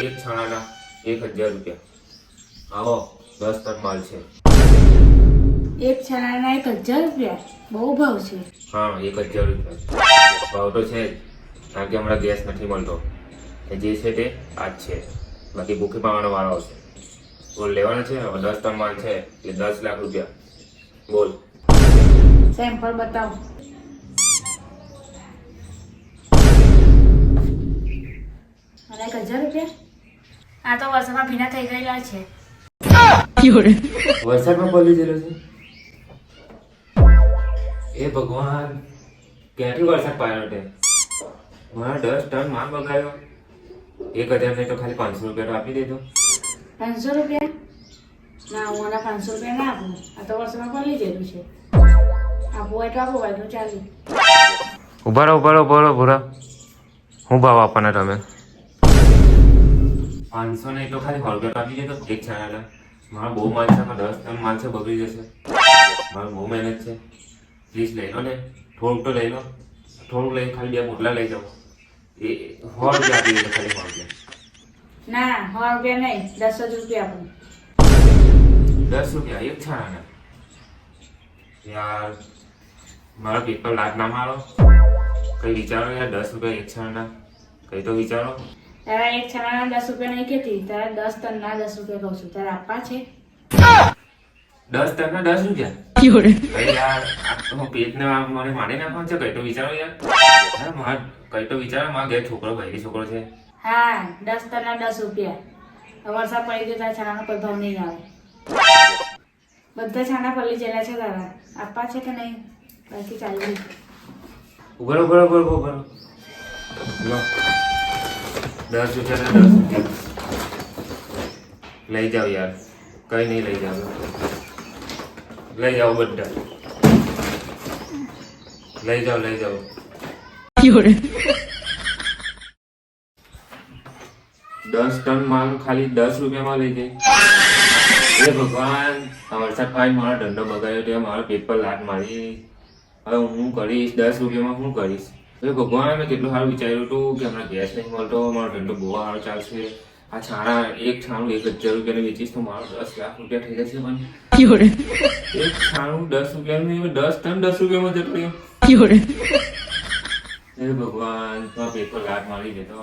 એક છાણાના 1000 રૂપિયા. આવો 10 ટન માલ છે. એક છાણાના 1000 રૂપિયા? બહુ ભાવ છે. હા, 1000 રૂપિયા ભાવ તો છે જ, કારણ કે હમણાં ગેસ નથી મળતો. જે છે તે આજ છે, બાકી ભૂખી પાવાનો વાળો આવશે. બોલ, લેવાનો છે? 10 ટન માલ છે એટલે 10 લાખ રૂપિયા. બોલ. સેમ્પલ બતાવો. અને 1000 રૂપિયા? આ તો વરસાદમાં ભીના થઈ ગયેલા છે. વરસાદમાં પડી ગયેલો છે? એ ભગવાન, ક્યાંથી વરસાદ પાડ્યો તે? મારા 10 ટન માલ બગાડ્યો. 1000 નહીં તો ખાલી 500 રૂપિયા તો આપી દેતો. 500 રૂપિયા? ના, હું આના 500 રૂપિયા ના આપું. આ તો વરસાદમાં પડી ગયેલું છે. આપવું હોય તો આપો, ભાઈ તો ચાલે. ઉભા રહો. હું ભાવ આપવાના તમે? 500 નહીં તો ખાલી 100 રૂપિયા આપી દેતો એક છાણાના. મારો બહુ માલ છે, 10 ટન માલ છે, બગડી જશે. મારે બહુ મહેનત છે. પ્લીઝ લઈ લો ને, થોડુંક તો લઈ લો. થોડુંક લઈ, ખાલી 2 મોટલા લઈ જાઓ. એ 100 રૂપિયા આપી દેતો, ખાલી 100 રૂપિયા. ના, 100 રૂપિયા નહીં, 10 જ રૂપિયા આપું. 10 રૂપિયા એક છાણાના? યાર, મારા પેપર લાત ના મારો. કઈ વિચારો યાર, 10 રૂપિયા એક છાણાના. કઈ તો વિચારો. તારા એક છાણાના 10 રૂપિયા નહીં કહેતી, તારા 10 ટનના 10 રૂપિયા કહું છું. તારા આપવા છે? 10 ટનના 10 રૂપિયા? અરે યાર, આ પેટને મને મારી નાખવાનું છે. કઈ તો વિચારો યાર. કઈ તો વિચારો. મારા ઘેર છોકરો, ભાઈ છોકરો છે. હા, 10 ટનના 10 રૂપિયા. વરસાદ પડી ગયો, તારા છાણાનો કોઈ ભાવ નહીં આવે. બધા છાણા પલ્લી જેલા છે તારા. આપવા છે કે નહીં? બાકી ચાલી. ઉભો રહો. લો, 10 રૂપિયા ને 10 રૂપિયા લઈ જાઓ યાર. કઈ નહીં લઈ જાઓ. લઈ જાઓ બધા. લઈ જાઓ. 10 ટન માલ ખાલી 10 રૂપિયામાં લઈ જાય. એ ભગવાન, આ વરસાદ પાડી મારો ધંધો બગાડ્યો તે મારો પેપર લાત મારી. હવે હું કરીશ 10 રૂપિયામાં શું કરીશ? એ ભગવાન, મેં કેટલું સારું વિચાર્યું હતું કે હમણાં ગેસ નહીં મળતો, મારો ધંધો બહુ સારો ચાલશે. આ છાણા એક છાણું 1000 રૂપિયાને વેચીશ તો મારો 10 લાખ રૂપિયા થઈ જશે. પણ એક છાણું 10 રૂપિયાનું 10 ટન 10 રૂપિયામાં જતો રહ્યો. એ ભગવાન, પેપર લાત મારી દેતો.